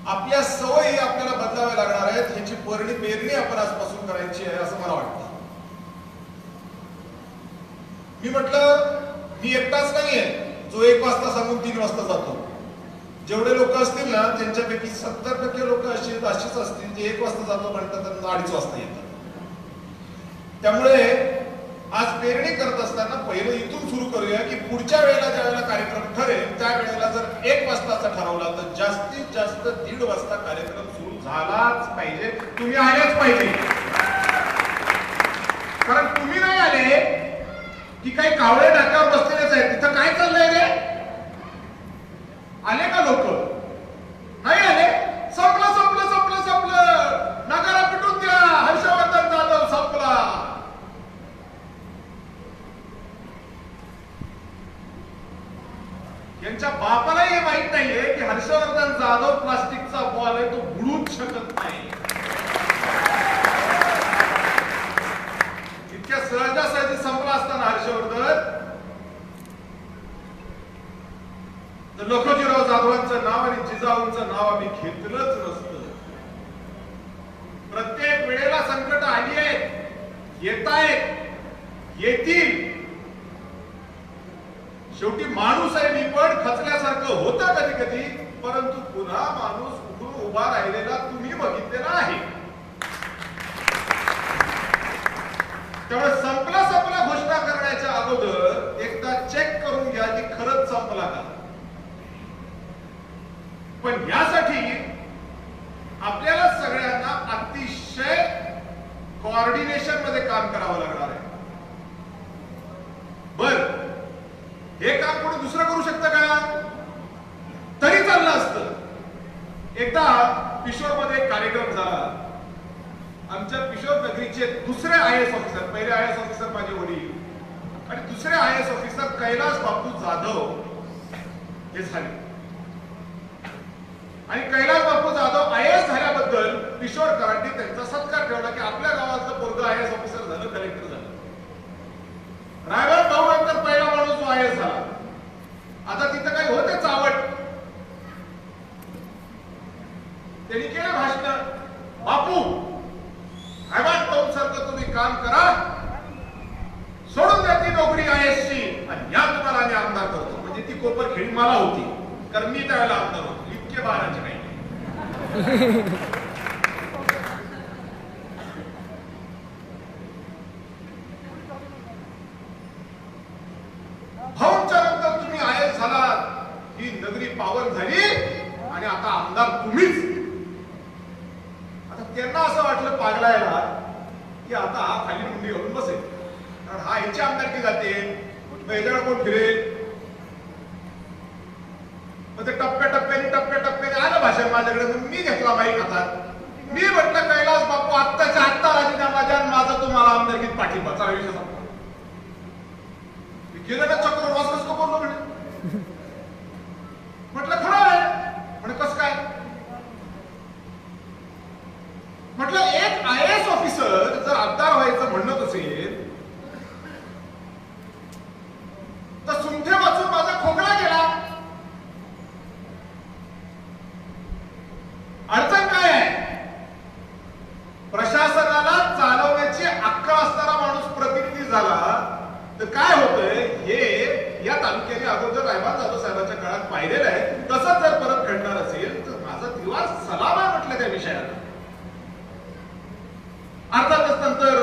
आपल्या सवयी आपल्याला बदलाव्या लागणार आहेत, ह्याची पेरणी आपण आजपासून करायची आहे असं मला वाटतं. मी म्हटलं मी एकटाच नाहीये जो 1 वाजता सांगून 3 वाजता जातो. जेवढे लोक असतील ना त्यांच्यापैकी 70% लोक अशीच असतील जे 1 वाजता जातो म्हणतात आणि 2:30 वाजता येतात. त्यामुळे आज पेरणी करत असताना पहिलं इथून सुरू करूया की पुढच्या वेळेला ज्या वेळेला कार्यक्रम ठरेल त्या वेळेला जर 1 वाजताचा ठरवला तर जास्तीत जास्त 1:30 वाजता कार्यक्रम सुरू झालाच पाहिजे. तुम्ही आलेच पाहिजे. कारण तुम्ही नाही आले की काही कावळे नाक्यावर बसलेलेच आहेत. तिथं काय चाललंय रे? आले का लोक? नाही आले. संपलं संपलं संपलं संपलं. नगारा पिटून द्या. हर्षवर्धन जाधव संपला. यांच्या बापालाही हे माहित नाहीये की हर्षवर्धन जाधव प्लास्टिकचा बॉल आहे, तो बुडूच शकत नाही. इतक्या सहजासहजी संपला असताना हर्षवर्धन तर लखोजीराव जाधवांचं नाव आणि जिजाऊंचं नाव आम्ही घेतलंच नसतं. प्रत्येक वेळेला संकट आली आहेत, येतायत, येतील. शेवटी माणूस आहे मी पण खचल्यासारखं होतं कधी कधी, परंतु पुन्हा माणूस उठून उभा राहिलेला तुम्ही बघितलेला आहे. त्यामुळे संपला घोषणा करण्याच्या अगोदर एकदा चेक करून घ्या की खरंच संपला का. पण यासाठी आपल्याला सगळ्यांना अतिशय कोऑर्डिनेशन मध्ये काम करावं लागणार आहे. बर हे काम कोणी दुसरं करू शकतं का? तरी चाललं असतं. एकदा पिशोर मध्ये एक कार्यक्रम झाला. आमच्या पिशोर नगरीचे दुसरे IAS ऑफिसर, पहिले IAS ऑफिसर माझे वडील आणि दुसरे IAS ऑफिसर कैलास बापू जाधव हे झाले. आणि कैलास बापू जाधव IAS झाल्याबद्दल पिशोरकरांनी त्यांचा सत्कार ठेवला की आपल्या गावातलं पोरगं IAS ऑफिसर झालं, कलेक्टर झालं. रायगड भाऊ नंतर पहिला माणूस जो IAS झाला. आता तिथं काही होते चावट. त्यांनी केलं भाषण. बापू रायगड भाऊ सारखं तुम्ही काम करा, सोडून द्या ती नोकरी IAS ची आणि या तुम्हाला आम्ही आमदार करतो. म्हणजे ती कोपर खेळी मला होती कारण मी त्यावेळेला आमदार होतो. इतके बाराचे नाही. भाऊंच्या नंतर तुम्ही IAS झाला, ही नगरी पावन झाली आणि आता आमदार तुम्हीच. आता त्यांना असं वाटलं पागलायला की आता हा खाली मुंडी घालून बसेल, कारण हा ह्याची आमदारकी जाते, मैदान कोण फिरेल. मग ते टप्प्याटप्प्याने आलं भाषण माझ्याकडे. मी घेतला माईक हातात. मी म्हटलं कैलास बापू आत्ताच्या आत्ता राजीनामा द्या, माझा तुम्हाला आमदारकीत पाठिंबा. चला विषय संपला. गेलं ना चक्र वाचलंच का बोललो म्हणे. म्हटलं खरं आहे म्हणे. कसं काय? म्हटलं एक IAS ऑफिसर जर आमदार व्हायचं म्हणत असेल तर सुंठे वाचून माझा खोकला गेला. अडचण काय आहे? प्रशासनाला चालवण्याची अक्कल असणारा माणूस प्रतिनिधी झाला तर काय होतंय हे या तालुक्याने अगोदर रायबान जाधव साहेबांच्या काळात पाहिलेलं आहे. तसंच जर परत घडणार असेल तर माझा दिवाळ सलाम आहे म्हटलं त्या विषयाला. अर्थातच नंतर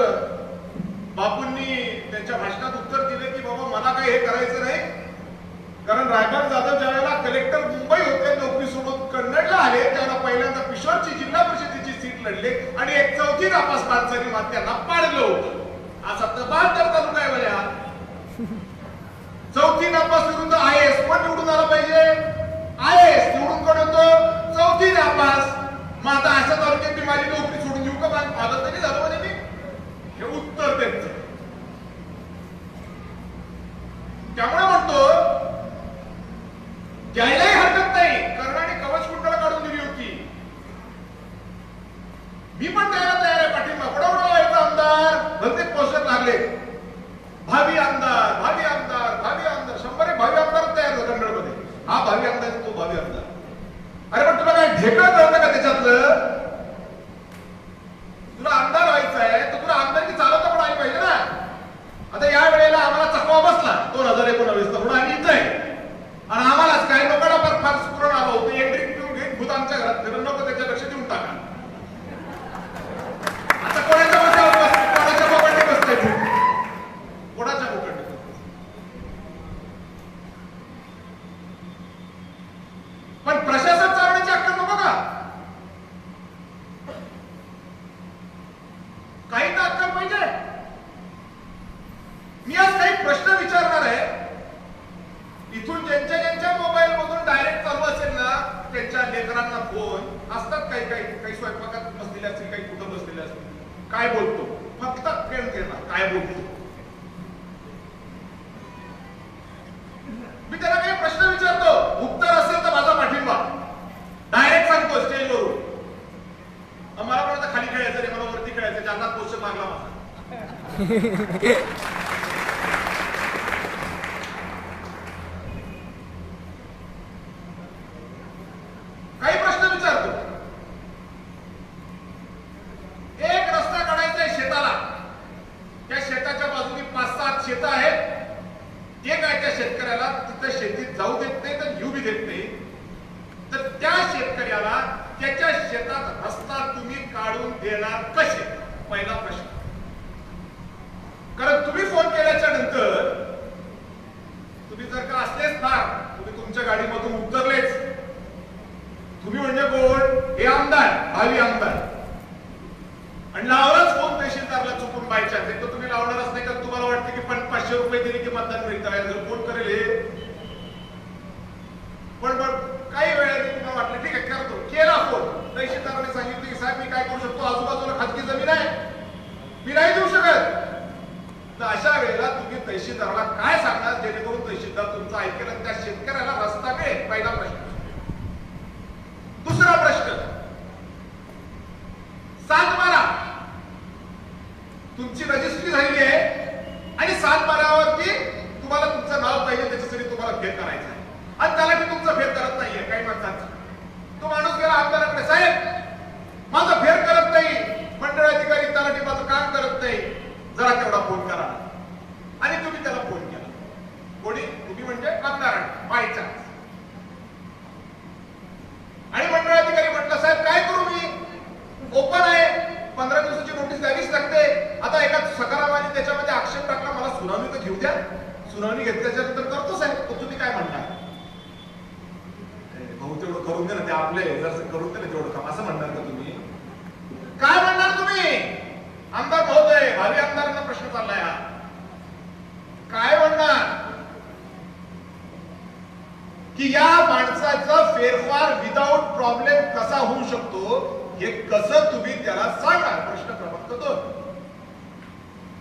बापूंनी त्यांच्या भाषणात उत्तर दिले की बाबा मला काही हे करायचं नाही, कारण रायबान जाधव ज्या वेळेला कलेक्टर मुंबई होते नोकरी सोडून कन्नडला आले त्यावेळेला पहिल्यांदा पिशोरची जिल्हा परिषदेची सीट लढले आणि एक 4थी नापास माणसाने मात्र त्यांना पाडलं होतं. आज आता 72 तालुका आहे बऱ्या. 4थी नापास विरुद्ध IAS पण निवडून आला पाहिजे. IAS निवडून कोण होतो? 4थी नापास. मग आता अशा तालुक्यात मी माझी नोकरी सोडून येऊ का? माझं तरी झालं म्हणे मी. हे उत्तर त्यांचं. त्यामुळे म्हणतो द्यायलाही हरकत नाही. कर्णाने कवच कुंडला काढून दिली होती. मी पण द्यायला तयार आहे पाठिंबा. कोणाकोणाला व्हायचा आमदार? भलते पोस्टर लागले. भावी आमदार, भावी आमदार, भावी आमदार. 100 भावी आमदार तयार झाले कन्नडमध्ये. हा भावी आमदार, तो भावी आमदार. अरे पण तुला काय ढेकळत ना फोन असतात, काही काही काही स्वयंपाकात बसलेले असतील, काही कुठं बसलेले असतील. काय बोलतो फक्त काय बोलतो. मी त्याला काही प्रश्न विचारतो, उत्तर असेल तर माझा पाठिंबा डायरेक्ट सांगतो स्टेजवरून. मला पण आता खाली खेळायचं रे, मला वरती खेळायचं, ज्यांना क्वेश्चन मागला माझा. काही प्रश्न विचारतो. एक रस्ता काढायचा आहे शेताला, त्या शेताच्या बाजूने 5-7 शेत आहेत. ते काय त्या शेतकऱ्याला तिथं शेतीत जाऊ देत नाही तर येऊ बी देत नाही. तर त्या शेतकऱ्याला त्याच्या शेतात रस्ता तुम्ही काढून देणार कसे, पहिला प्रश्न. कारण तुम्ही फोन केल्याच्या नंतर तुम्ही जर का असलेच ना, तुम्ही तुमच्या गाडीमधून उतरलेच, तुम्ही म्हणजे कोण, हे आमदार, भावी आमदार, आणि लावलाच फोन तहसीलदारला चुकून बायचान्स, तर तुम्ही लावणारच नाही. कारण तुम्हाला वाटतं की 500 रुपये दिले की मतदान मिळतं आहे, जर फोन करेल हे. पण काही वेळाने तुम्हाला वाटलं ठीक आहे करतो, केला फोन. तहसीलदाराने सांगितलं की साहेब मी काय करू शकतो, आजूबाजूला खाजगी जमीन आहे, मी नाही देऊ शकत. तर अशा वेळेला तुम्ही तहसीलदाराला काय सांगणार जेणेकरून तहसीलदार तुमचं ऐकेल आणि त्या शेतकऱ्याला रस्ता मिळेल, पहिला प्रश्न. दुसरा प्रश्न, 7-12 तुमची रजिस्ट्री झालेली आहे आणि 7-12वरती तुम्हाला तुमचं नाव पाहिजे, त्याच्यासाठी तुम्हाला फेर करायचं आहे आणि त्याला मी तुमचं फेर करत नाहीये. काही माणसांचं तो माणूस गेला आमदाराकडे, साहेब माझं फेर करत नाही, मंडळ अधिकारी तलाठी माझं काम करत नाही, जरा तेवढा फोन करा. आणि तुम्ही त्याला फोन केला, कोणी, तुम्ही म्हणजे आमदारांनी बाय चान्स. आणि मंडळ अधिकारी म्हटलं साहेब काय करू, मी ओपन आहे, 15 दिवसाची नोटीस द्यावीच लागते. आता एका सकारामाने त्याच्यामध्ये आक्षेप टाकला, मला सुनावणी तर घेऊ द्या, सुनावणी घेतल्याच्या नंतर करतो साहेब. तर तुम्ही काय म्हणणार, भाऊ तेवढं करून दे ना, ते आपले जर करून दे ना तेवढं काम, असं म्हणणार का तुम्ही? काय म्हणणार तुम्ही? आमदार महोदय, भावी आमदारांना प्रश्न चाललाय हा, काय म्हणणार की या माणसाचा फेरफार विदाउट प्रॉब्लेम कसा होऊ शकतो, हे कसं तुम्ही त्याला सांगा. प्रश्न क्रमांक 2.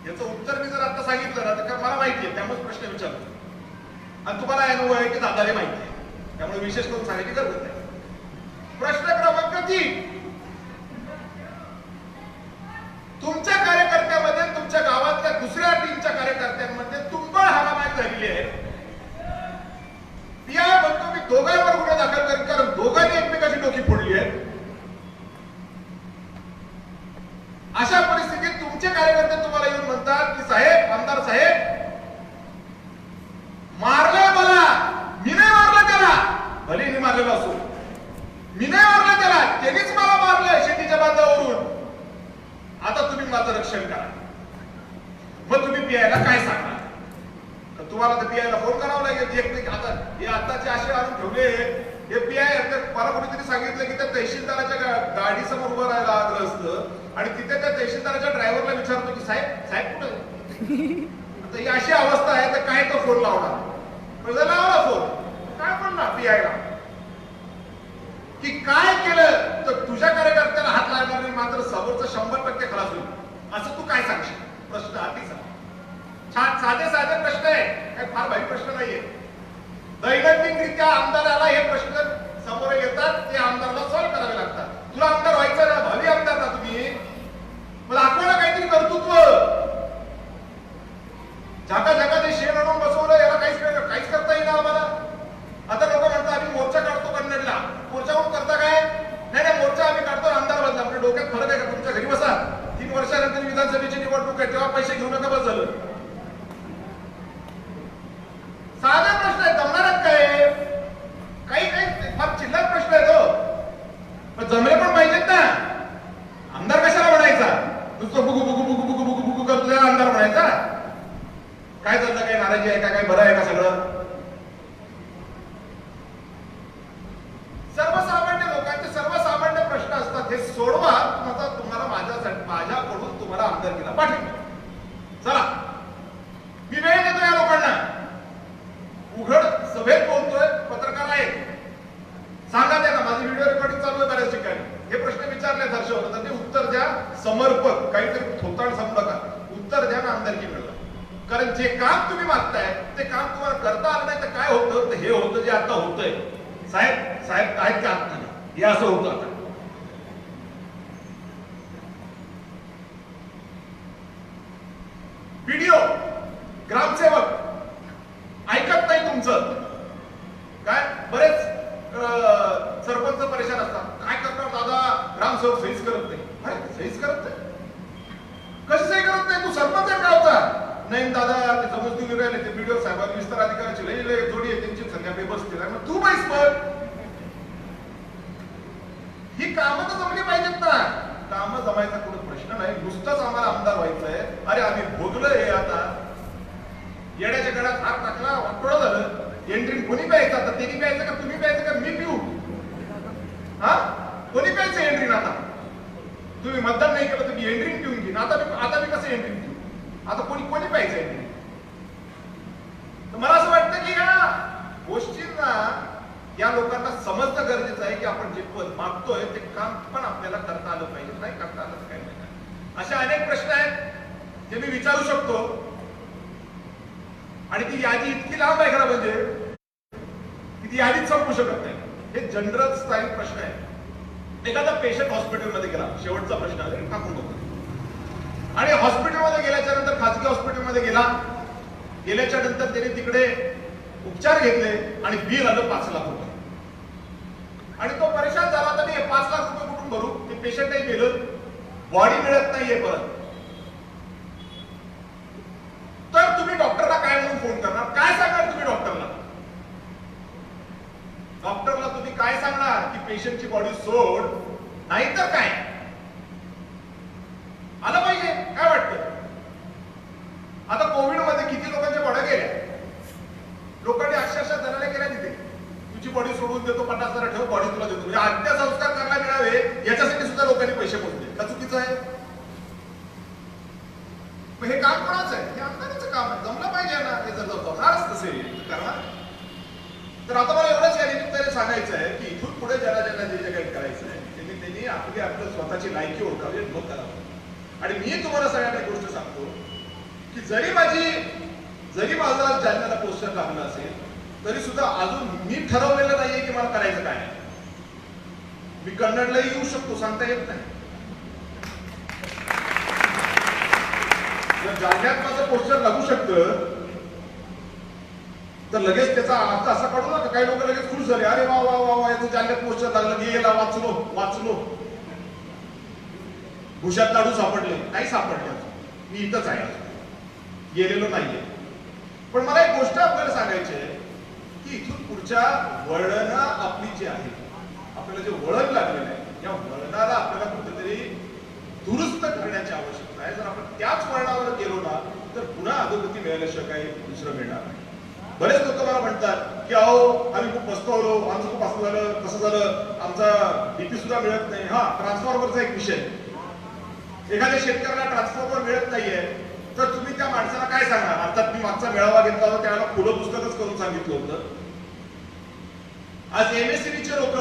याचं उत्तर मी जर आता सांगितलं ना तर मला माहिती आहे, त्यामुळे प्रश्न विचारतो आणि तुम्हाला अनुभव आहे की दादाला माहिती आहे, त्यामुळे विशेष करून सांगायची गरज नाही. प्रश्न क्रमांक 3, तुमच्या कार्यकर्त्यामध्ये, तुमच्या गावातल्या दुसऱ्या टीमच्या कार्यकर्त्यांमध्ये तुंबळ हाणामारी झालेली आहे. पीआय म्हणतो मी दोघांवर गुन्हा दाखल करेन, कारण दोघांनी एकमेकाची डोकी फोडली आहे. अशा परिस्थितीत तुमचे कार्यकर्ते तुम्हाला येऊन म्हणतात की साहेब, आमदार साहेब मारलं मला, मी नाही मारलं त्याला, भले मी मारलेला असो, मी नाही मारलं त्याला, त्यांनीच मला मारलं शेतीच्या बांधावरून. आता तुम्ही माझं रक्षण करा. मग तुम्ही पीआयला काय सांगणार? तुम्हाला तर पीआयला फोन करावा लागेल. आता हे आताचे असे आणून ठेवले, हे पीआय मला कोणीतरी सांगितलं की त्या तहसीलदाराच्या गाडी समोर उभं राहायला आग्रस्त आणि तिथे त्या तहसीलदाराच्या ड्रायव्हरला विचारतो की साहेब साहेब कुठे. आता ही अशी अवस्था आहे तर काय तो फोन लावणार, लावला फोन, काय म्हणणार पीआयला की काय केलं तर तुझ्या कार्यकर्त्याला हात लागणार नाही, मात्र समोरचा 100% खलास होईल, असं तू काय सांगशील. प्रश्न अतिशय छान साधे साधे प्रश्न आहे, काही फार भारी प्रश्न नाहीये. दैनंदिनरित्या आमदाराला हे प्रश्न समोर येतात, ते आमदाराला सॉल्व्ह करावे लागतात. तुला आमदार व्हायचं ना, भावी आमदार ना तुम्ही, मला दाखवा काहीतरी कर्तृत्व. जागा जागा ते शेण आणून बसवलं, याला काहीच करता येईल आम्हाला. आता लोक म्हणतात आम्ही मोर्चा काढतो कन्नडला, मोर्चावरून करता काय? नाही मोर्चा आम्ही काढतो आमदार बदला. आपल्या डोक्यात फरक आहे का? तुमच्या घरी बसा, 3 वर्षानंतर विधानसभेची निवडणूक आहे, तेव्हा पैसे घेऊ नका, बस झालं. साधा प्रश्न आहे, जमणार काय? काही फार चिल्लर प्रश्न आहे तो. समर्पक काहीतरी थोताळ सांगू नका, उत्तर द्या ना आमदारकी मिळवा. कारण जे काम तुम्ही मागताय ते काम तुम्हाला करता आलं नाही तर काय होतं, तर हे होतं जे आता होतंय. साहेब साहेब आहेत का आत नाही, हे असं होतं आता. व्हिडिओ ग्रामसेवक ऐकत नाही तुमचं. काय बरेच सरपंच परेशान असतात, काय करणार दादा ग्रामसेवक सहीच करत नाही. अरे सहीच करत नाही, कशी सही करत नाही? तू सरपंच आहे गावचा. नाही दादा ते समजून राहिले, ते व्हिडिओ साहेबांनी विस्तार अधिकाराची लई जोडी आहे त्यांची, सगळ्या पेपर्स दिला. मग तू पैस पण ही कामं तर जमली पाहिजेत ना. कामं जमायचा कोणी प्रश्न नाही, नुसतंच आम्हाला आमदार व्हायचंय. अरे आम्ही भोगलोय हे आता. येड्याच्या गळ्यात हात टाकला, वाटोळं झालं. एंट्री कोणी प्यायचं आता? त्यांनी प्यायचं का तुम्ही प्यायचं का मी पिऊ? हा कोणी प्यायचं एंट्रीन? आता तुम्ही मतदान नाही केलं तुम्ही एंट्रीन पिऊन घेईन. आता मी कसं एंट्रीन पिऊ? आता कोणी प्यायचं एंट्रीन? तर मला असं वाटतं की या गोष्टींना या लोकांना समजणं गरजेचं आहे की आपण जे पद मागतोय ते काम पण आपल्याला करता आलं पाहिजे. नाही करता आलं तर काय नाही. अशा अनेक प्रश्न आहेत जे मी विचारू शकतो आणि ती यादी इतकी लांब आहे खरं म्हणजे की ती यादीच संपू शकत नाही. हे जनरल स्थायिक प्रश्न आहे. एखादा पेशंट हॉस्पिटलमध्ये गेला, शेवटचा प्रश्न आहे टाकून बघतो, आणि हॉस्पिटलमध्ये गेल्याच्या नंतर खाजगी हॉस्पिटलमध्ये गेल्याच्या नंतर त्याने तिकडे उपचार घेतले आणि बिल आलं 5 लाख रुपये. आणि तो परेशान झाला, तर मी 5 लाख रुपये कुठून भरू? ते पेशंटही गेलं, बॉडी मिळत नाहीये परत. तर तुम्ही डॉक्टरला काय म्हणून फोन करणार? काय सांगणार तुम्ही डॉक्टरला? डॉक्टरला तुम्ही काय सांगणार की पेशंटची बॉडी सोड, नाही तर काय? आलं पाहिजे. काय वाटतं? आता कोविड मध्ये किती लोकांच्या बॉड्या गेल्या, लोकांनी अक्षरशः दराने केल्या तिथे. तुझी बॉडी सोडून देतो, 50,000 ठेव, बॉडी तुला देतो. म्हणजे अंत्यसंस्कार करायला मिळावे याच्यासाठी सुद्धा लोकांनी पैसे मोजले. का चुकीचं आहे? हे काम कोणाचं आहे? हे आमदाराचं काम आहे. जमलं पाहिजे ना. हे जर जमणारच तसे करणार. तर आता मला एवढंच या निमित्ताने सांगायचं आहे की इथून पुढे ज्यांना जे काही करायचं आहे त्यांनी आपली स्वतःची लायकी ओळखावी, मग करावं. आणि मी तुम्हाला सगळ्यांना एक गोष्ट सांगतो की जरी माझा जालन्याला पोस्टर लागलं असेल तरी सुद्धा अजून मी ठरवलेलं नाहीये की मला करायचं काय. मी कन्नडलाही येऊ शकतो, सांगता येत नाही. जर जालन्यात माझं पोस्टर लागू शकतं तर लगेच त्याचा अर्थ असा काढू नका. काही लोक लगेच खुश झाले, अरे वा वा वा वा याचं जालन्यात पोस्टर लागलं, गेला, वाचलो. भुशात लाडू सापडले, नाही सापडले. मी इथंच आहे, गेलेलो नाहीये. पण मला एक गोष्ट आपल्याला सांगायची आहे की इथून पुढच्या वळण आपली जी आहे, आपल्याला जे वळण लागलेलं आहे, या वळणाला आपल्याला कुठेतरी दुरुस्त करण्याची आवश्यकता आहे. जर आपण त्याच वळणावर गेलो ना तर पुन्हा अधोगती मिळाल्याशिवाय काही दुसरं मिळणार नाही. बरेच लोक मला म्हणतात की अहो आम्ही खूप पस्तावलो, आमचं खूप असं झालं तसं झालं, आमचा डीपी सुद्धा मिळत नाही. हा ट्रान्सफॉर्मरचा एक विषय, एखाद्या शेतकऱ्याला ट्रान्सफॉर्मर मिळत नाहीये तर तुम्ही त्या माणसाला काय सांगणार? अर्थात मी मागचा मेळावा घेतला होता त्यावेळेला खुलं पुस्तकच करून सांगितलं होतं. आज एमएससीबीचे लोक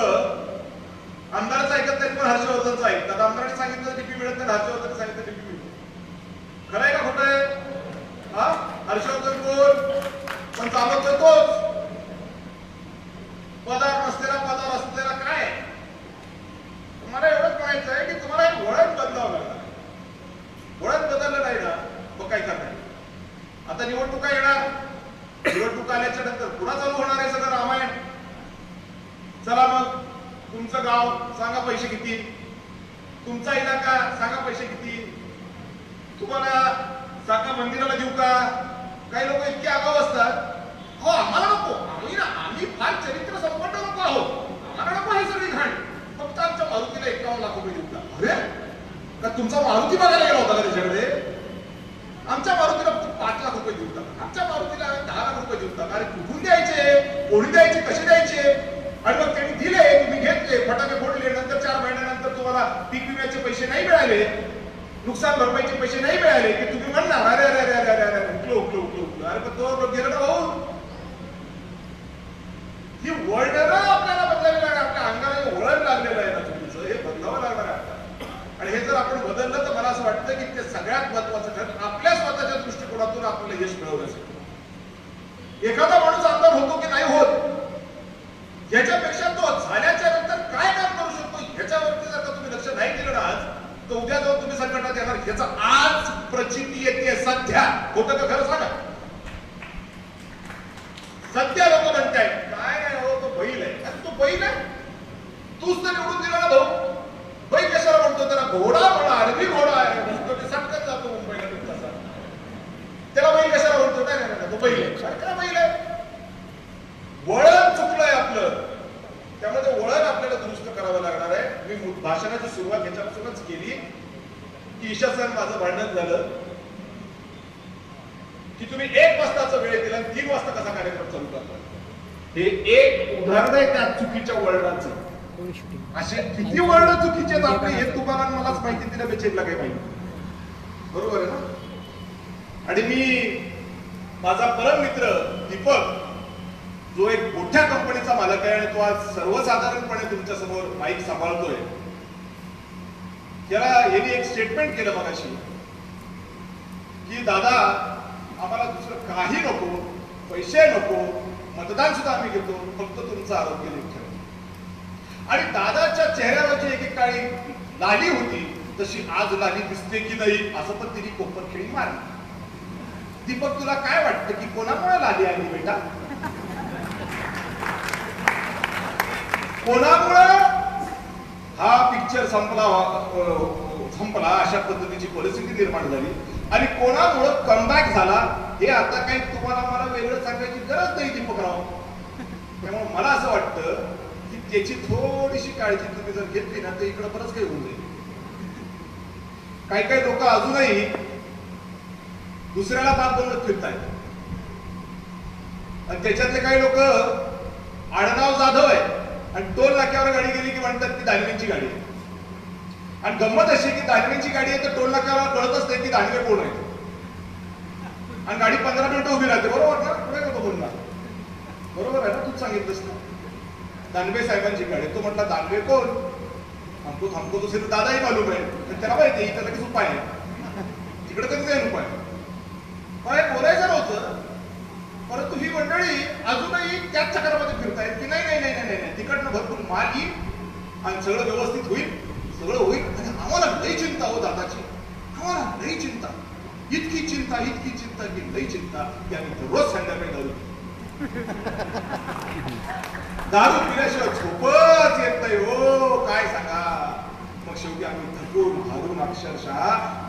आमदाराचं ऐकत नाहीत पण हर्षवर्धनचं ऐकतात. आमदारांनी सांगितलं डीपी मिळत नाही, हर्षवर्धन सांगितलं डीपी मिळतो. खरं आहे का खोटं आहे? हा हर्षवर्धन कोण? पण चालवतोय तोच. पदावर असलेला काय? तुम्हाला एवढंच म्हणायचं आहे की तुम्हाला एक वळण बदलावं लागणार. वळण बदललं नाही ना मग काय करणार? आता निवडणुका येणार, निवडणूक आल्याच्या नंतर पुन्हा चालू होणार आहे सगळं रामायण. चला मग तुमचं गाव सांगा पैसे किती, तुमचा इलाका सांगा पैसे किती, तुम्हाला सांगा मंदिराला देऊ का? काही लोक इतके आगाऊ असतात, हो आम्हाला नको, आम्ही फार चरित्र संपन्न लोक आहोत, आम्हाला नको ही सगळी घाण, फक्त आमच्या मारुतीला 51 लाख रुपये देऊ का? अरे का तुमचा मारुती बघायला गेला होता का त्याच्याकडे? आमच्या मारुतीला फक्त 5 लाख रुपये देऊ का? आमच्या मारुतीला 10 लाख रुपये देऊ का? अरे कुठून द्यायचे, कोणी द्यायचे, कसे द्यायचे? आणि मग त्यांनी दिले, तुम्ही घेतले, फटाके फोडले, नंतर 4 महिन्यानंतर तुम्हाला पीक विम्याचे पैसे नाही मिळाले, नुकसान भरपाईचे पैसे नाही मिळाले की तुम्ही म्हणणार अरे अरे अरे अरे अरे उकलो उकलो उकलो उकलो. अरे पण तो गेलं ना भाऊ. ही वळण आपल्याला बदलावी लागणार. आपल्या अंगाला वळण लागलेलं आहे ना चुकीचं, हे बदलावं लागणार आहे. आणि हे जर आपण बदललं तर असं वाटतं की ते सगळ्यात महत्वाचं ठरतं आपल्या स्वतःच्या दृष्टिकोनातून आपल्याला यश मिळवण्यासाठी. एखादा माणूस आमदार होतो की नाही होत याच्यापेक्षा तो झाल्याच्या नंतर काय काम करू शकतो ह्याच्यावरती जर का तुम्ही लक्ष नाही दिलं ना आज, तर उद्या जाऊन तुम्ही संकटात येणार. ह्याचा आज प्रचिती येते सध्या. होतं का खरं सांगा? सध्या लोक म्हणताय काय नाही हो तो बैल आहे. अरे तो बैल आहे, तूच तर निवडून दिला ना भाऊ. बैल कशाला म्हणतो? त्याला घोडा म्हणा, अरबी घोडा आहे, सटकत जातो मुंबईला तसा. त्याला बैल कशाला म्हणतो? नाही तो बैल आहे. सारखा बैल आहे. वळण चुकलंय आपलं, त्यामुळे ते वळण आपल्याला दुरुस्त करावं लागणार आहे. मी भाषणाची सुरुवात ह्याच्यापासूनच केली की ईशा सर माझं भांडण झालं की तुम्ही 1 वाजताचा वेळ दिला 3 वाजता कसा कार्यक्रम चालू करता. हे एक उदाहरण आहे त्या चुकीच्या वळणाचं. असे किती वळण चुकीचे आहेत आपले हे तुम्हाला मलाच माहिती दिल्या बेचेला काही माहिती. बरोबर आहे ना? आणि मी माझा परम मित्र दीपक जो एक मोठ्या कंपनीचा मालक आहे आणि तो आज सर्वसाधारणपणे तुमच्या समोर माईक सांभाळतोय, त्याला यांनी एक स्टेटमेंट केलं मगाशी की दादा आम्हाला दुसरं काही नको, पैसे नको, मतदान सुद्धा आम्ही घेतो, फक्त तुमचं आरोग्य नीट ठेवा. आणि दादाच्या चेहऱ्यावरची एक काळी लाली होती तशी आज लाली दिसते की नाही असं पण तिने कोपरखिळी मारली. दीपक तुला काय वाटतं की कोणामुळे लाली आली बेटा? कोणामुळं हा पिक्चर संपला अशा पद्धतीची परिस्थिती निर्माण झाली आणि कोणामुळं कमबॅक झाला हे आता काही तुम्हाला मला वेगळं सांगायची गरज नाही दीपकराव. त्यामुळे मला असं वाटतं की त्याची थोडीशी काळजी तुम्ही जर घेतली ना तर इकडं बरंच काही होऊन जाईल. काही लोक अजूनही दुसऱ्याला बाप बनवत फिरतायत आणि त्याच्यातले काही लोक आडनाव जाधव आहे आणि टोल नाक्यावर गाडी गेली की म्हणतात की दानवेंची गाडी आहे. आणि गंमत अशी की दानवेंची गाडी आहे तर टोल नाक्यावर कळतच नाही की दानवे कोण आहे आणि गाडी 15 मिनिटं उभी राहते. बरोबर ना? पुढे नको बोलणार. बरोबर आहे ना? तूच सांगितलंस ना दानवे साहेबांची गाडी. तो म्हटला दानवे कोण? हमको तो सिर्फ दादाही मालूम आहे. त्याला माहिती आहे त्याचा किती उपाय आहे, तिकडे कधी जाईल उपाय. काय बोलायचं नव्हतं, परंतु ही मंडळी अजूनही त्याच चक्रामध्ये फिरतायत की नाही तिकडनं भरपूर माल येईल आणि सगळं व्यवस्थित होईल, सगळं होईल. आणि आम्हाला लई चिंता हो दादाची, आम्हाला लई चिंता, इतकी चिंता की लई चिंता की आम्ही रोज संध्याकाळी दारू पिल्याशिवाय झोपच येत नाही हो. काय सांगा मग शेवटी आम्ही थकून हारून अक्षरशः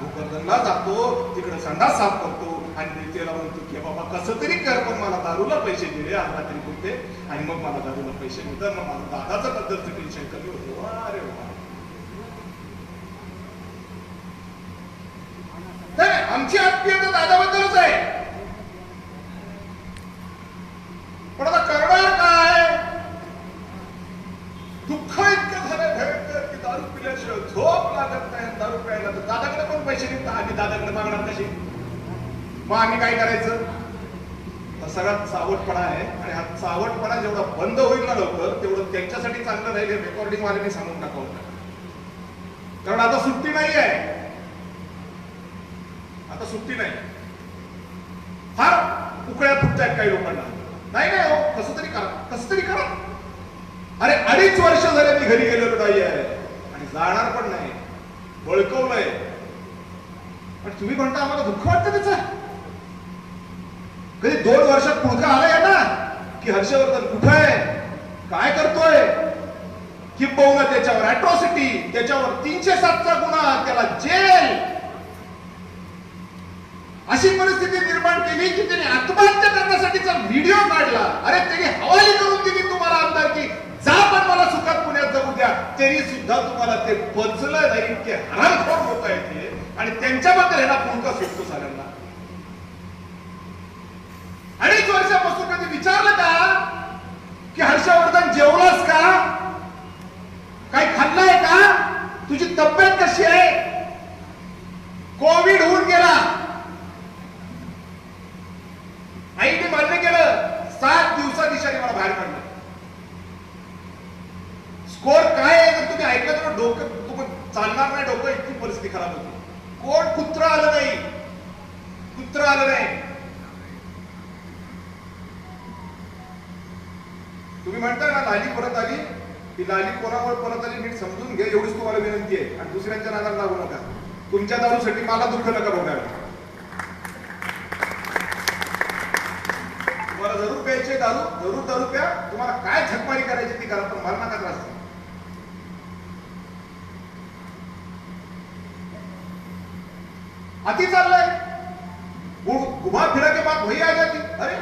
भोकरदनला जातो, तिकडे संडास साफ करतो आणि त्याला म्हणतो की बाबा कसं तरी कर पण मला दारूला पैसे दिले आज रात्री बोलते आणि मग मला दारूला पैसे मिळतात, मग माझं दादाचं बद्दलचं टेन्शन कमी होतो. अरे वा, नाही आमची आत्मीयता दादाबद्दलच आहे. पण आता करणार काय? दुःख इतकं झालं भयंकर की दारू पिल्याशिवाय झोप लागत नाही. दारू प्यायला तर दादाकडे पण पैसे निघतात, आम्ही दादाकडे मागणार कशी? मग आम्ही काय करायचं? हा सगळा चावटपणा आहे आणि हा चावटपणा जेवढा बंद होईल ना लवकर तेवढं त्यांच्यासाठी चांगलं राहील. हे रेकॉर्डिंग वाल्याने सांगून टाकावं, कारण आता सुट्टी नाही आहे. आता सुट्टी नाही. फार उकळ्या फुटतायत काही लोकांना. नाही हो, कसं तरी करा. अरे 2.5 वर्ष झाले मी घरी गेलेलो नाही आहे आणि जाणार पण नाही. बळकवलंय आणि तुम्ही म्हणता आम्हाला दुःख वाटतं त्याचं. कधी 2 वर्षात पुढका आलाय ना की हर्षवर्धन कुठं आहे, काय करतोय, किंबहुना त्याच्यावर अॅट्रॉसिटी, त्याच्यावर 307चा गुन्हा, त्याला जेल, अशी परिस्थिती निर्माण केली की त्याने आत्महत्या करण्यासाठीचा व्हिडिओ काढला. अरे त्याने हवाली करून दिली तुम्हाला आमदारकी, जा पण मला सुखात पुण्यात जाऊ द्या. तरी सुद्धा तुम्हाला ते पचलं नाही. ते हरामखोर लोक आहेत ते आणि त्यांच्याबद्दल ह्याला पुळका सुटतो सगळ्यांना. 2.5 वर्षापासून कधी विचारलं का की हर्षवर्धन जेवलास का, काय खाल्लंय का, तुझी तब्येत कशी आहे? कोविड होऊन गेला, आईने मान्य केलं, 7 दिवसात दिशाने मला बाहेर काढलं. स्कोर काय आहे जर तुम्ही ऐकलं तर डोकं तुम्ही चालणार नाही, डोकं इतकी परिस्थिती खराब होती. कोण कुत्र आलं नाही, कुत्र आलं नाही. तुम्ही म्हणता ना लाली परत आली, ती लाली कोणामुळे परत आली नीट समजून घ्या, एवढीच तुम्हाला विनंती आहे. आणि दुसऱ्यांच्या नादाला लागू नका. तुमच्या दारूसाठी मला दुःख नका बघायला. तुम्हाला जरूर प्यायचे दारू, जरूर दारू प्या. तुम्हाला काय झकमारी करायची ती करा, पण मला नका त्रास द्या. अति चाललंय, घुमा फिरा के बात वही आ जाती. अरे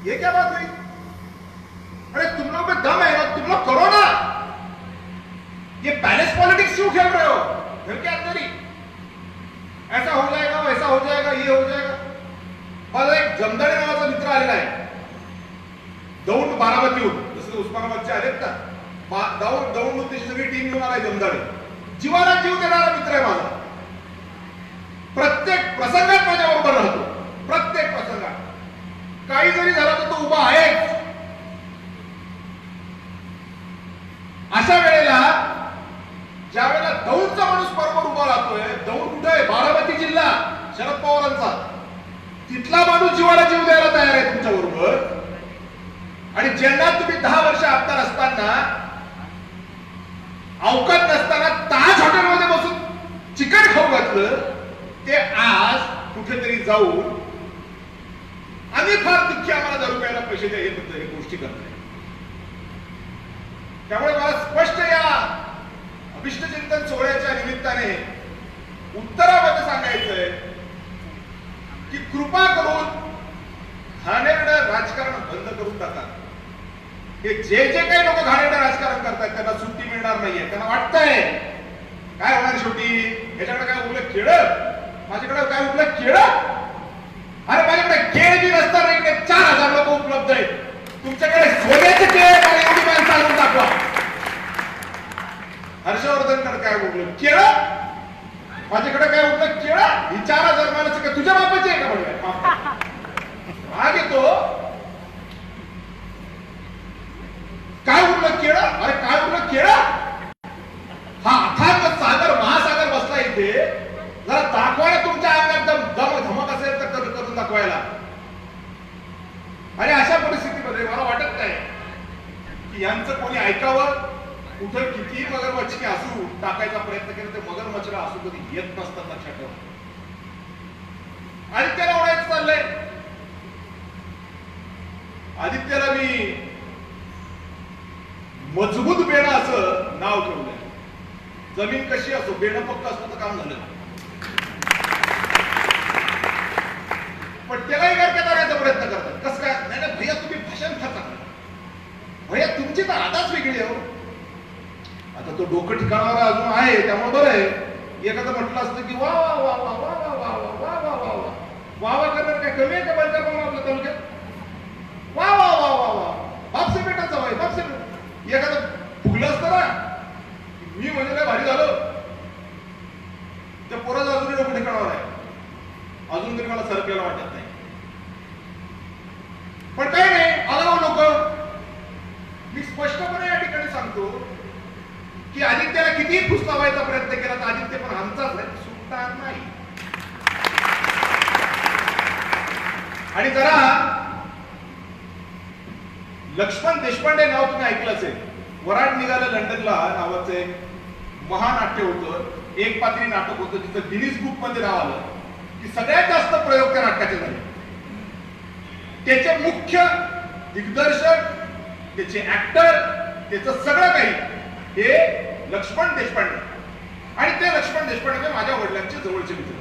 ये क्या बात हुई? अरे तुम लोग में दम है ना, तुम लोग करो ना. ये बैलेंस पॉलिटिक्स क्यों खेल रहे हो घर के अंदर ही? ऐसा हो जाएगा, वैसा हो जाएगा, ये हो जाएगा. मला एक जमदाडे नावाचा मित्र आलेला आहे दौंड बारामतीहून. जसं उस्मानाबादचे आलेत ना, दौंड त्याची सगळी टीम घेऊन आलाय जमदाडे. जीवाला जीव देणारा मित्र आहे माझा. प्रत्येक प्रसंगात माझ्याबरोबर राहतो, प्रत्येक प्रसंगात. काही जरी झालं तर तो उभा आहेच. अशा वेळेला ज्या वेळेला दौंडचा माणूस बरोबर उभा राहतोय, दौंड कुठे आहे? बारामती जिल्हा, शरद पवारांचा. तिथला माणूस जीवाला जीव द्यायला तयार आहे तुमच्या बरोबर. आणि ज्यांना तुम्ही 10 वर्ष आमदार असताना, अवकात नसताना ताज हॉटेलमध्ये बसून चिकन खाऊ घातलं, ते आज कुठेतरी जाऊन आम्ही फार दुःखी, आम्हाला दारू प्यायला पैसे द्या, हे गोष्टी करताय. त्यामुळे मला स्पष्ट या अभिष्टचिंतन सोहळ्याच्या निमित्ताने उत्तरामध्ये सांगायचंय की कृपा करून घाणेरडं राजकारण बंद करून टाका. हे जे काही लोक घाणेरडं राजकारण करतात त्यांना सुट्टी मिळणार नाहीये. त्यांना वाटतंय काय होणार शेवटी, याच्याकडे काय उरलं केळ, माझ्याकडे काय उरलं केळ. अरे माझ्याकडे केळ बी नसताना इकडे 4000 लोक उपलब्ध आहेत. तुमच्याकडे सोन्याचे केळ आणि एवढी माणसं आणून दाखवा. हर्षवर्धनकडे काय उरलं केळ, माझ्याकडे काय उरलं केळ. ही 4000 माणसं का तुझ्या बापाची आहे का? म्हणूया माग येतो. काय उरलं केळ, अरे काय उरलं केळ. हा अथांग सागर, महासागर बसला इथे. जरा दाखवायला तुमच्या अंगात धमक असेल तर करून दाखवायला. आणि अशा परिस्थितीमध्ये मला वाटत नाही की यांचं कोणी ऐकावं. कुठं किती मगरमच्छी असू टाकायचा प्रयत्न केला तर मगरमच्छला असू कधी येत नसतात, लक्षात ठेवा. आदित्याला ओढायचं चाललंय. आदित्याला मी मजबूत बेणं असं नाव ठेवलंय. जमीन कशी असो, बेणं पक्क असतं तर काम झालं. पण त्यालाही गरक्यात आणण्याचा प्रयत्न करतात. कसं काय? नाही भैया तुम्ही भाषण खाता, भैया तुमची तर आताच वेगळी आहे. आता तो डोकं ठिकाणावर अजून आहे त्यामुळे बरं आहे. एखादं म्हटलं असतं की वा वा वा वा वा वा वा वा वा वा वा वा वा करणार काय कमी आहे का बंद आपल्या तालुक्यात? वा वा वा वा वा बापसे पेटाचा वाय बापसे. एखादं फुगलं असतं ना, मी म्हणजे काय भारी झालं, त्या पोराचं अजूनही डोकं ठिकाणावर आहे. अजून तरी मला सरकलेला वाटत नाही. पण काय नाही, आगाऊ लोक. मी स्पष्टपणे या ठिकाणी सांगतो की आदित्याला कितीही फुसलावायचा प्रयत्न केला तर आदित्य पण आमचाच आहे, सुटणार नाही. आणि जरा लक्ष्मण देशपांडे नाव तुम्ही ऐकलं असेल. वराड निघालं लंडनला नावाचं एक महानाट्य होतं, एक पात्री नाटक होतं. तिचं गिनीज बुक मध्ये नाव आलं की सगळ्यात जास्त प्रयोग त्या नाटकाचे झाले. त्याचे मुख्य दिग्दर्शक, त्याचे ऍक्टर, त्याचं सगळं काही हे लक्ष्मण देशपांडे. आणि ते लक्ष्मण देशपांडे माझ्या वडिलांचे जवळचे मित्र.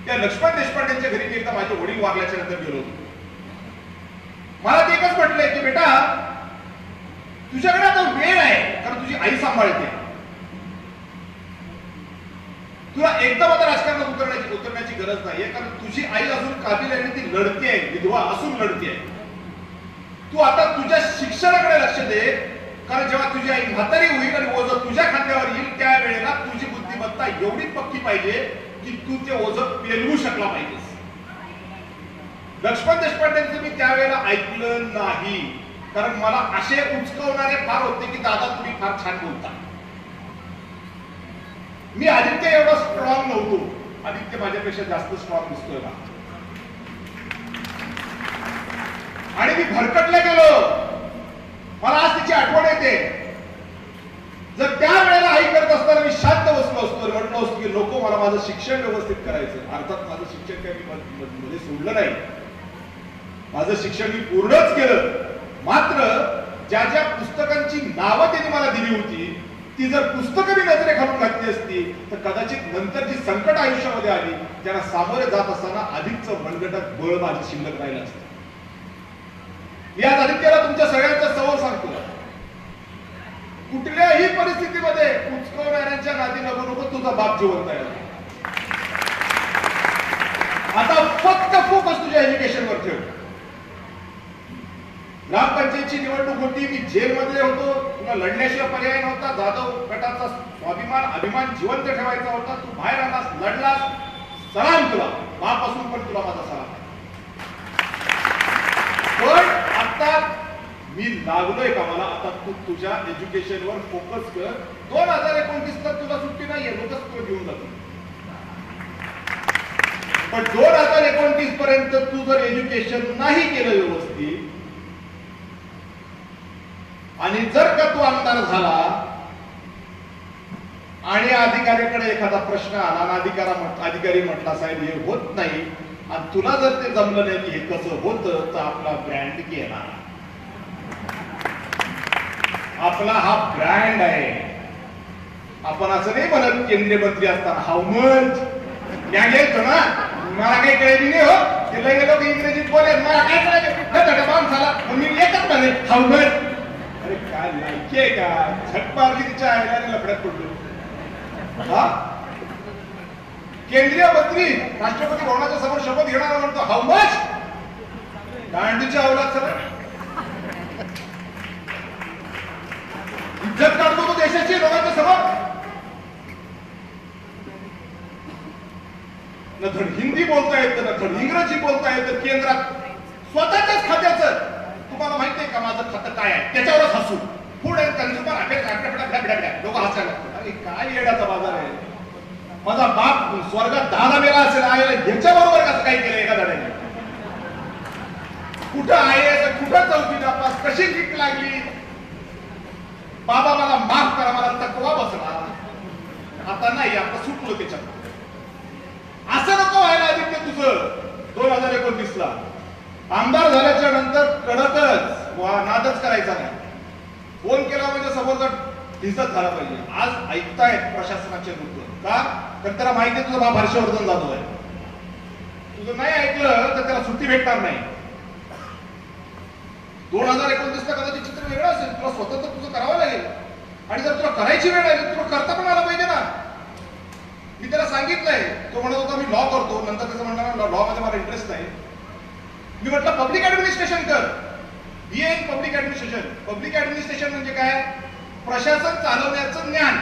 त्या लक्ष्मण देशपांडेंच्या घरी मी एकदा माझे वडील वारल्याच्या नंतर गेलो होतो. मला ते एकच म्हटलंय की बेटा तुझ्याकडे आता वेळ आहे, कारण तुझी आई सांभाळते. तुला एकदम आता राजकारणात उतरण्याची गरज नाहीये, कारण तुझी आई अजून काबिल आहे, ती लढते, विधवा असून लढते. तू आता तुझ्या शिक्षणाकडे लक्ष दे, कारण जेव्हा तुझी आई म्हातारी होईल आणि ओझं तुझ्या खांद्यावर येईल त्यावेळेला तुझी बुद्धिमत्ता एवढी पक्की पाहिजे की तू ते ओझं पेलवू शकला पाहिजेस. लक्ष्मण देशपांडेंचं मी त्यावेळेला ऐकलं नाही, कारण मला असे उचकवणारे फार होते की दादा तुम्ही फार छान बोलता. मी आदित्य एवढा स्ट्रॉंग नव्हतो, आदित्य माझ्यापेक्षा जास्त स्ट्रॉंग दिसतोय का? आणि मी भरकटला गेलो. मला आज तिची आठवण येते. जर त्या वेळेला आई करत असताना मी शांत बसलो असतो, म्हटलं असतो की नको, मला माझं शिक्षण व्यवस्थित करायचं. अर्थात माझं शिक्षण काही मी मध्ये सोडलं नाही, माझं शिक्षण मी पूर्णच केलं. मात्र ज्या ज्या पुस्तकांची नावं त्यांनी मला दिली होती, ती जर पुस्तकं मी नजरे खालून घातली असती तर कदाचित नंतर जी संकट आयुष्यामध्ये आली त्यांना सामोरे जात असताना अधिकचं मनगटक बळ माझी शिल्लक राहिलं असतं. या आदित्याला तुमच्या सगळ्यांचा सवय सांगतो, कुठल्याही परिस्थितीमध्ये उचकवणाऱ्यांच्या नादी लागू नको, तुझा बाप जिवंत आहे. आता फक्त फोकस तुझ्या एज्युकेशनवर ठेव. ग्रामपंचायतची निवडणूक होती, मी जेलमध्ये होतो, तुला लढण्याशिवाय पर्याय नव्हता. जाधव गटाचा स्वाभिमान अभिमान जिवंत ठेवायचा होता. तू बाहेर आलास, लढलास, सलाम तुला, मापासून पण तुला माझा सलाम. पण आता मी लागलोय का मला, आता तू तुझ्या एज्युकेशनवर फोकस कर. 2029 ला तुला सुट्टी नाहीये, लोकच तुला घेऊन जातो. पण 2029 पर्यंत तू जर एज्युकेशन नाही केलं व्यवस्थित आणि जर का तू आमदार झाला आणि अधिकाऱ्याकडे एखादा प्रश्न आला आणि अधिकारी म्हटला साहेब हे होत नाही, आणि तुला जर ते जमलं नाही की हे कसं होतं, तर आपला ब्रँड गेला. आपला हा ब्रँड आहे. आपण असं नाही म्हणत केंद्रीय मंत्री असताना हाऊ मच या गेलतो ना, मला काही कळली नाही हो, तिला गेलो की इंग्रजीत बोलेल, मला काय कळायचं माणसाला, मी एकच म्हणे हाऊ मच. अरे काय लायकी आहे का, झट मारली तिच्या आईला लफड्यात पडलो. हा केंद्रीय मंत्री राष्ट्रपती भवनाच्या समोर शपथ घेणार म्हणतो हाऊ मच, दांडीच्या अवलाद सर इज्जत काढतो तो देशाची लोकांच्या समोर. न धड हिंदी बोलता येतं, न धड इंग्रजी बोलता येतं. केंद्रात स्वतःच्याच खात्याचं, तुम्हाला माहितीये का माझं खातं काय आहे, त्याच्यावरच हसू. फूड अँड कन्झ्युमर अफेअर्स लोक हसायला लागतात. अरे काय येण्याचा बाजार आहे. माझा बाप स्वर्गात 10 मेला असेल, आयला ह्याच्याबरोबर कसं काय केलं एका धड्याने. कुठं आहे, कुठं चौकी नापास, कशी किक लागली. बाबा मला माफ करा, मला तकवा बसला. आता नाही, आता सुटलो त्याच्यात. असं नको व्हायला आदित्य तुझं. 2029 ला आमदार झाल्याच्या नंतर कडकच नादच करायचा नाही. फोन केला म्हणजे समोरचा दिसत झाला पाहिजे. आज ऐकतायत प्रशासनाचे लोक का, तर त्याला माहिती आहे तुझा बाप हर्षवर्धन जाधव आहे. तुझं नाही ऐकलं तर त्याला सुट्टी भेटणार नाही. 2029 ला कदाचित चित्र वेगळं असेल, तुला स्वतंत्र तुझं करावं लागेल. आणि जर तुला करायची वेळ आली तुला करता पण आला पाहिजे ना. मी त्याला सांगितलंय, तो म्हणत होता मी लॉ करतो, नंतर त्याचं म्हणणार लॉ मध्ये मला इंटरेस्ट नाही. मी म्हटलं पब्लिक ऍडमिनिस्ट्रेशन कर, BA in public administration. Public administration म्हणजे काय, प्रशासन चालवण्याचं ज्ञान,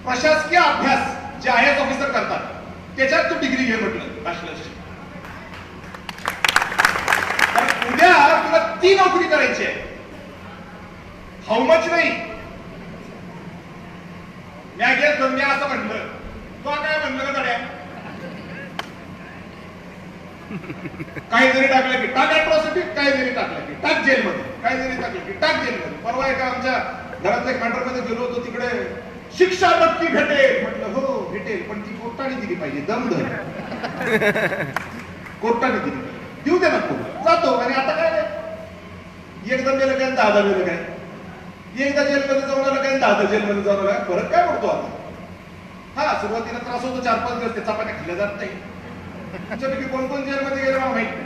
प्रशासकीय अभ्यास जे आय एस ऑफिसर करतात त्याच्यात तू डिग्री घे म्हटलं बॅचलरची. उद्या तुला ती नोकरी करायची आहे, हाऊ मच नाही. मी असं म्हटलं, तो काय म्हणलं का गड्या, काही जरी टाकलं की टाक अॅट्रॉसिटी, काही जरी टाकलं की टाक जेलमध्ये, काही जरी टाकलं की टाक जेलमध्ये. परवा एका आमच्या घरातल्या मॅटर मध्ये गेलो होतो, तिकडे शिक्षा नक्की भेटेल. म्हटलं हो भेटेल, पण ती कोर्टाने दिली पाहिजे, दम धर. कोर्टाने दिली पाहिजे, देऊ दे नको जातो. आणि आता काय एकदा गेलं काय 10 गेलं काय, एकदा जेलमध्ये जाऊन आलं काय 10 जेलमध्ये जाऊन आला, फरक काय पडतो आता. हा सुरुवातीला त्रास होतो, 4-5 दिवस ते चपात्या खाल्ल्या जात नाही. तुमच्यापैकी कोण कोण जेलमध्ये गेले मला माहित नाही.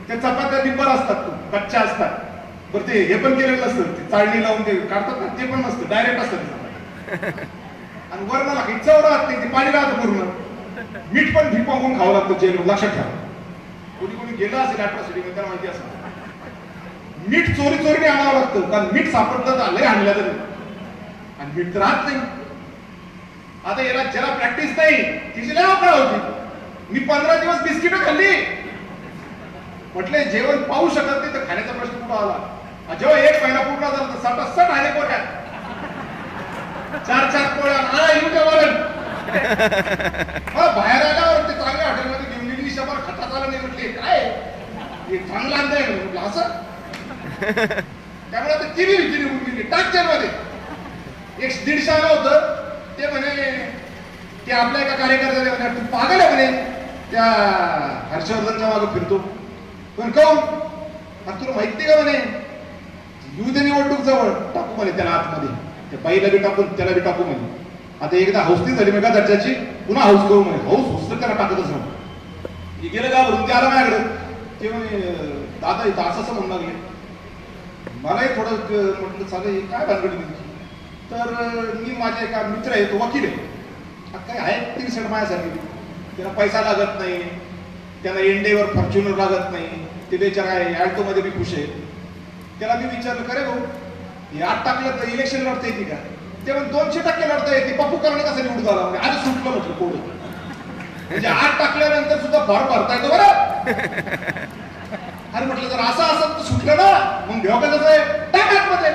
त्या चपात्या डिंबर असतात, तू कच्च्या असतात. बरं ते हे पण केलेलं नसतं, ते चाळणी लावून ते काढतात ना, ते पण नसतं, डायरेक्ट असतं. आणि वर मला चव राहत नाही, ते पाणी राहतं पूर्ण. मीठ पण भिपावून खावं लागतं जेल, लक्षात ठेवा. कोणी कोणी गेलं असेल अॅट्रॉसिटीमध्ये त्याला माहिती असेल. मीठ चोरी चोरीने आणावं लागतं, कारण मीठ सापडतं तर लय आणलं तरी, आणि मीठ तर राहत नाही. आता याला ज्याला प्रॅक्टिस नाही तिची लय अवकाळ होती. मी 15 दिवस बिस्किट खाल्ली, म्हटले जेवण पाहू शकत नाही तर खाण्याचा प्रश्न कुठं आला. जेव्हा 1 महिना पूर्ण झाला तर 60 आले पोट्यात, 4-4 पोळ्या मला बाहेर आल्यावर ते चांगल्या हॉटेलमध्ये घेऊन गेली शंभर खटात आलं नाही म्हटले काय हे चांगलं आणलंय म्हटलं असं त्यामुळे आता ती बी भीती निघून गेली टाक जेलमध्ये 150 आलं होतं ते म्हणे ते आपल्या एका कार्यकर्त्याने म्हणे तू पागल आहे म्हणे त्या हर्षवर्धनच्या मागे फिरतो पण काऊन आता तुला माहिती का म्हणे येऊ दे निवडणूक जवळ टाकू म्हणे त्याला आतमध्ये त्या बाईला बी टाकून त्याला बी टाकू म्हणे आता एकदा हौसनी झाली मेगा दर्जाची पुन्हा हौस करू म्हणे हौस हुसत त्याला टाकतच नव्हतं गेलं का भरून ते आलं माझ्याकडे ते म्हणे दादा इथं असं म्हणू लागले मलाही थोडं म्हटलं चालेल काय भानगडी तुमची तर मी माझे एका मित्र आहे तो वकील आहे काही आहे 30 माझ्यासाठी त्याला पैसा लागत नाही त्याला एंडेवर फॉर्च्युनर लागत नाही ते बेचारा आहे ॲल्टोमध्ये बी खुश आहे त्याला मी विचारलं खरे भाऊ हे 8 टाकलं तर इलेक्शन लढता येते का ते पण 200% लढता येते पप्पू करणे कसं निवडून झाला म्हणजे आज सुटलं म्हटलं कोण म्हणजे 8 टाकल्यानंतर सुद्धा फॉर्म भरता येतो बरं अरे म्हटलं जर असं असं तर सुटलं ना मग भेव कसं आहे टाकामध्ये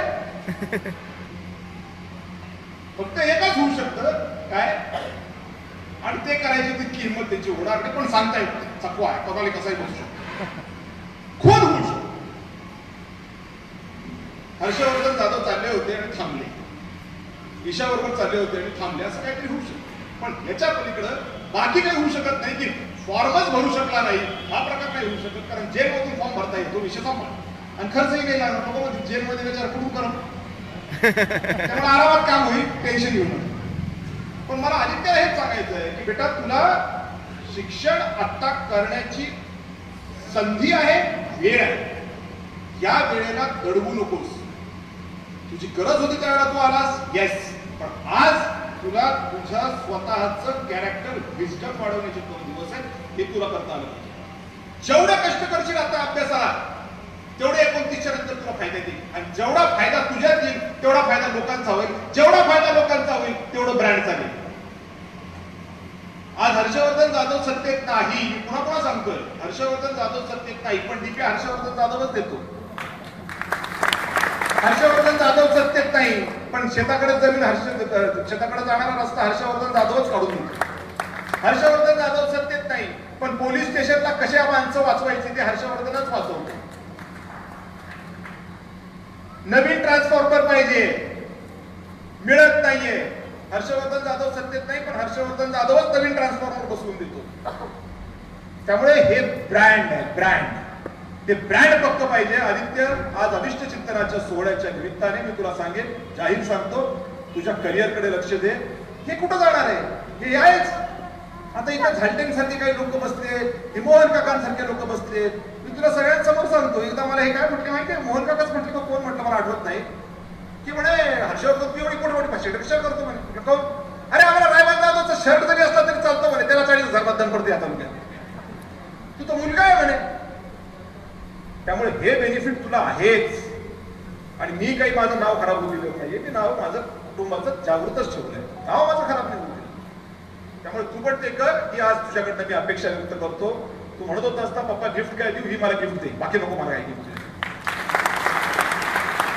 फक्त एकच होऊ शकतं काय आणि ते करायची तितकी हिंमत त्याची होणार नाही पण सांगता येत नाही चकवा आहे कोणाला कसाही बसू शकतो खोल होऊ शकतो हर्षवर्धन जाधव चालले होते आणि थांबले ईशाबरोबर चालले होते आणि थांबले असं काहीतरी होऊ शकतं पण याच्या पलीकडं बाकी काही होऊ शकत नाही की फॉर्मच भरू शकला नाही हा प्रकार नाही होऊ शकत कारण जेलमधून फॉर्म भरता येईल तो विषय संपला आणि खर्चही नाही लागणार लोक जेलमध्ये विचार कुठून करा त्यामुळे आरामात काम होईल टेन्शन घेऊ नका पण मला आदित्यला हेच सांगायचं आहे की बेटा तुला शिक्षण आता करण्याची संधी आहे वेळ आहे या वेळेला दडवू नकोस तुझी गरज होती त्यावेळेला तू आलास येस पण आज तुला तुझ्या स्वतःचं कॅरेक्टर विस्डम वाढवण्याचे 2 दिवस आहेत हे तुला करता आलं पाहिजे जेवढे कष्ट करशील आता अभ्यासाला तेवढे 29 नंतर तुला फायदा येईल आणि जेवढा फायदा तुझ्यात येईल तेवढा फायदा लोकांचा होईल जेवढा फायदा लोकांचा होईल तेवढं ब्रँड चालेल आज हर्षवर्धन जाधव सत्तेत नाही मी पुन्हा पुन्हा सांगतोय हर्षवर्धन जाधव सत्तेत नाही पण डीपी हर्षवर्धन जाधवच देतो हर्षवर्धन जाधव सत्तेत नाही पण शेताकडे जमीन शेताकडे जाणारा रस्ता हर्षवर्धन जाधवच काढून देतो हर्षवर्धन जाधव सत्तेत नाही पण पोलीस स्टेशनला कशा माणसं वाचवायची ते हर्षवर्धनच वाचवतो नवीन ट्रान्सफॉर्मर पाहिजे मिळत नाहीये हर्षवर्धन जाधव सत्तेत नाही पण हर्षवर्धन जाधवच नवीन ट्रान्सफॉर्मर बसवून देतो त्यामुळे हे ब्रँड आहे ब्रँड ते ब्रँड फक्त पाहिजे आदित्य आज अभिष्ट चिंतनाच्या सोहळ्याच्या निमित्ताने मी तुला सांगेन जाहीर सांगतो तुझ्या करिअरकडे लक्ष दे हे कुठं जाणार आहे हे आहेच आता इथं झालटेंग सारखे काही लोक बसले हे मोहन काकांसारखे लोक बसले मी तुला सगळ्यांसमोर सांगतो एकदा मला हे काय म्हटले माहितीये मोहन काकाच म्हटले का कोण म्हटलं मला आठवत नाही की म्हणे हर्षवर्धन तू एवढी कोटी पैसे कशा करतो म्हणे कोण अरे आम्हाला रायमान जाधवचा शर्ट जरी असला तरी चालतो म्हणे त्याला 40,000 मतदान पडते आता तालुक्यात तू तो मुलगा आहे म्हणे त्यामुळे हे बेनिफिट तुला आहेच आणि मी काही माझं नाव खराब होऊ दिलं नाहीये मी नाव माझं कुटुंबाचं जागृतच ठेवलंय नाव माझं खराब नाही होऊ दिलं त्यामुळे तू पण ते कर की आज तुझ्याकडनं मी अपेक्षा व्यक्त करतो तू म्हणत होता असता पप्पा गिफ्ट काय देऊ ही मला गिफ्ट दे बाकी नको मला काय गिफ्ट दे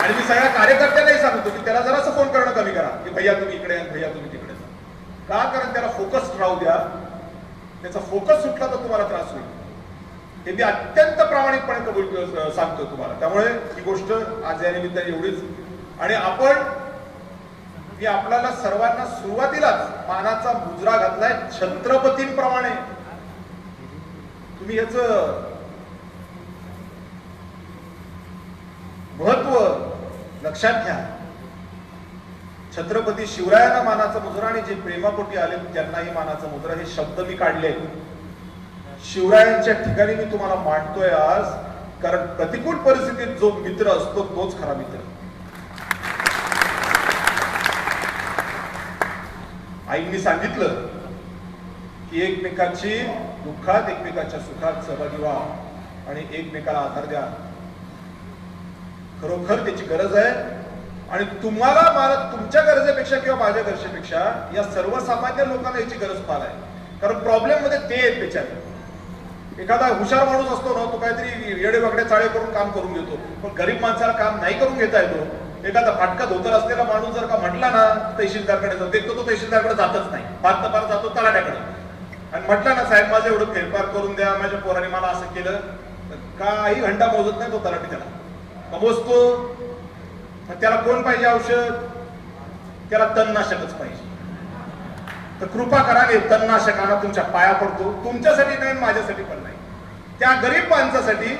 आणि मी सगळ्या कार्यकर्त्यांनाही सांगतो की त्याला जरासं फोन करणं कमी करा की भैया तुम्ही इकडे या भैया तुम्ही तिकडे जा का कारण त्याला फोकस राहू द्या त्याचा फोकस सुटला तर तुम्हाला त्रास होईल हे मी अत्यंत प्रामाणिकपणे कबूल सांगतो तुम्हाला त्यामुळे ही गोष्ट आज या निमित्ताने एवढीच आणि आपण मी आपल्याला सर्वांना सुरुवातीलाच मानाचा मुजरा घातलाय छत्रपतींप्रमाणे तुम्ही याच महत्व लक्षात घ्या छत्रपती शिवरायांना मानाचा मुजरा आणि जे प्रेमापोटी आले त्यांनाही मानाचा मुजरा हे शब्द मी काढले शिवरायांच्या ठिकाणी मी तुम्हाला मांडतोय आज कारण प्रतिकूल परिस्थितीत जो मित्र असतो तोच खरा मित्र आईंनी सांगितलं की एकमेकाची दुःखात एकमेकाच्या सुखात सहभागी व्हा आणि एकमेकाला आधार द्या खरोखर त्याची गरज आहे आणि तुम्हाला मला तुमच्या गरजेपेक्षा किंवा माझ्या गरजेपेक्षा या सर्वसामान्य लोकांना याची गरज फार आहे कारण प्रॉब्लेम मध्ये ते आहेत बेचारे एखादा हुशार माणूस असतो ना तो काहीतरी येडे वाकडे चाळे करून काम करून घेतो पण गरीब माणसाला काम नाही करून घेता येतो एखादा फाटका धोतर असलेला माणूस जर का म्हटला ना तहसीलदारकडे जातो, एक तो तहसीलदारकडे जातच नाही, फार तर फार जातो तलाट्याकडे. आणि म्हटलं ना साहेब माझं एवढं फेरफार करून द्या, माझ्या पोराने मला असं केलं, काही घंटा मोजत नाही तो तलाठी त्याला मोजतो. मग त्याला कोण पाहिजे औषध? त्याला तणनाशकच पाहिजे. तर कृपा करा हे तणनाशकांना तुमच्या पाया पडतो, तुमच्यासाठी नाही माझ्यासाठी पण नाही, त्या गरीब माणसासाठी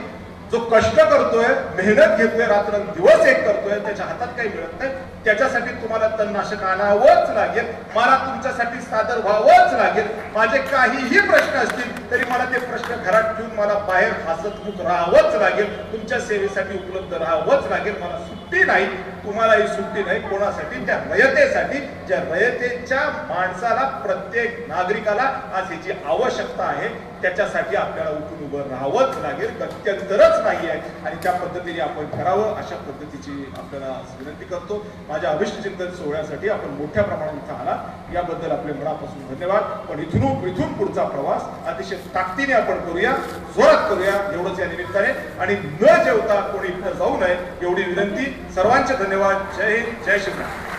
जो कष्ट करतोय, मेहनत घेतोय, रात्र दिवस एक करतोय, त्याच्या हातात काही मिळत नाही, त्याच्यासाठी तुम्हाला तणनाशक आणावंच लागेल, मला तुमच्यासाठी सादर व्हावंच लागेल. माझे काहीही प्रश्न असतील तरी मला ते प्रश्न घरात ठेवून मला बाहेर हसतमुख राहावंच लागेल, तुमच्या सेवेसाठी उपलब्ध राहावंच लागेल. मला सुट्टी नाही, तुम्हालाही सुट्टी नाही. कोणासाठी? त्या रयतेसाठी, ज्या रयतेच्या माणसाला, प्रत्येक नागरिकाला आज याची आवश्यकता आहे, त्याच्यासाठी आपल्याला उठून उभं राहावंच लागेल, गत्यंतरच नाही आहे. आणि त्या पद्धतीने आपण करावं, अशा पद्धतीची आपल्याला विनंती करतो. माझ्या अभिष्टचिंतन सोहळ्यासाठी आपण मोठ्या प्रमाणात इथं आला, याबद्दल आपले मनापासून धन्यवाद. पण इथून पुढचा प्रवास अतिशय ताकदीने आपण करूया, जोरात करूया, एवढंच या निमित्ताने. आणि न जेवता कोणी इथं जाऊ नये एवढी विनंती. सर्वांचे धन्यवाद. जय हिंद, जय शिवराय.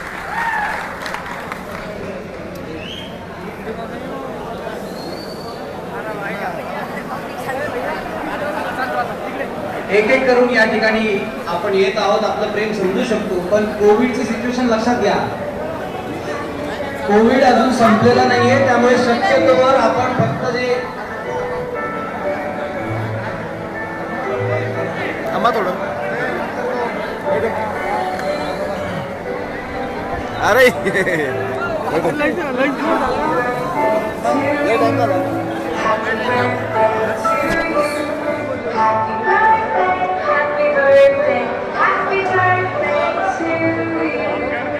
एक एक करून या ठिकाणी आपण येत आहोत, आपलं प्रेम समजू शकतो. पण कोविडची सिच्युएशन लक्षात घ्या, कोविड अजून संपलेला नाहीये, त्यामुळे शक्यतोवर आपण फक्त जे अरे Happy birthday to you.